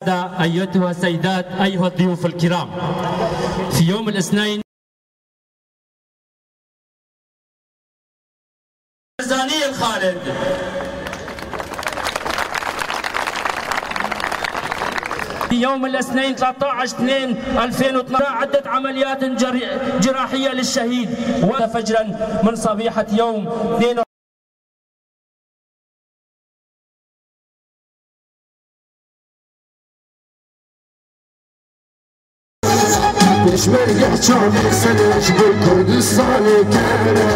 أيتها السيدات، أيها الضيوف الكرام، في يوم الاثنين برزاني الخالد في يوم الاثنين 13/2/2012 عدة عمليات جراحية للشهيد وفجرا من صبيحة يوم 2 Peşmergah çalır seni bu Kurdistan'ı kere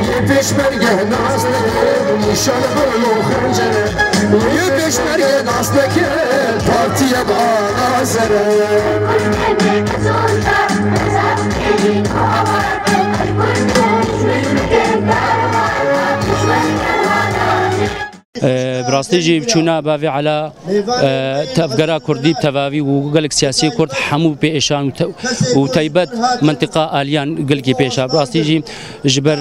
Ye peşmergah nazlıdır nişanı böyle xancere Ye peşmergah nazlıdır partiye bağlı zere براستيجي بچونا بافي على تفجرا كردي بتفاوي وقالك سياسي كرد حمو بإيشان وتيبت منطقة آليان قالك بيشا براستيجي جبر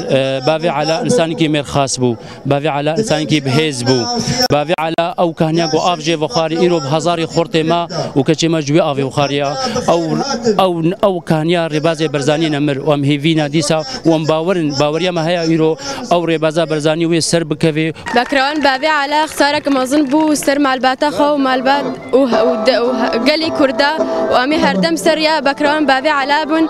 بافي على إنسان كي مير خاص بو بافي على إنسان كي بهز بو بافي على أو كهنيا جو أفجي وخاري إيرو بهزاري خورتي ما وكشي ما جوي أفي وخاريا أو كهنيا ربازي برزاني نمر ومهيفينا ديسا باوريا ما هي إيرو أو ربازا برزاني ويسر بكفي بكران بافي على خسارة كما ظنبو سر مالباتا خو مالبات وقالي كردا وامي هردم سريا بكران بافي على بن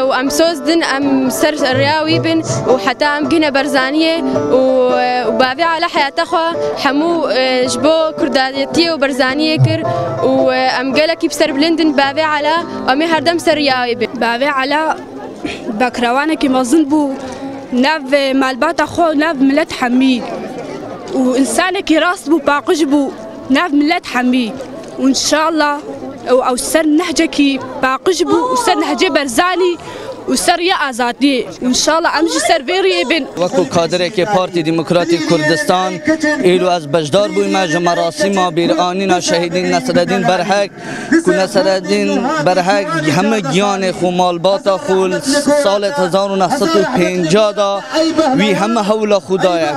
وام سوز دن ام سر رياوي بن وحتى ام جنا برزانية وبافي على حياة خو حمو جبو كرداتي وبرزانية كر وام قالك بسر بلندن بافي على وامي هردم سرياوي بن بافي على بكروان كما ظنبو ناف مالباتا خو ناف ملت حميد وإنسانك راس بو باقج بو ناف ملت حميد وإن شاء الله أو سر نهجك باقج بو وسر نهجي برزاني وسر يا آزادي وإن شاء الله أمشي سر فيري ابن وكو كادره که پارتی دموکراتی کردستان ایلو از بجدار بوی ما مراسم بیرانینا شهیدین نصرالدین برحق کو نصرالدین برحق همه گیان خو مالباتا خو سال 1950 دا وی همه حول خدایا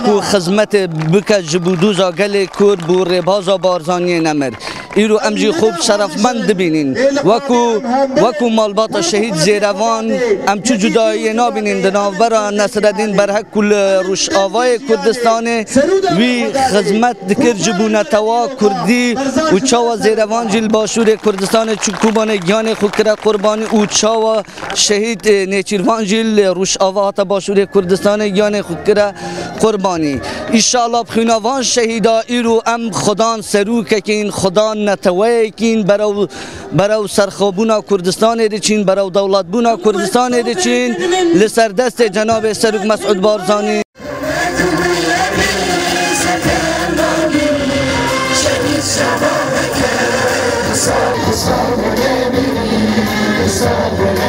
کو خدمت بک جبودوزا گل کور بو ربازا بارزانی نمر ایرو امجی خوب شرفمند ببینین وکو مالباتا شهید زیروان ام چو جدایی نابینین دنابرا نصرالدین برحق کل روش آوای کردستان وی خدمت دکر جبونتوا کردی و چاوا زیروان جل باشور کردستان چوکوبان گیان خوکره قربانی و چاوا شهید نیچیروان جل روش آوا تا باشور کردستان گیان خوکره قربانی انشاءالله بخینوان شهیدا ایرو ام خدان سروک کین خدان نتوای کین برو سرخوبونا کردستان دیچین برو دولت بونا کردستان دیچین لسر دست جناب سروک مسعود بارزانی Sağ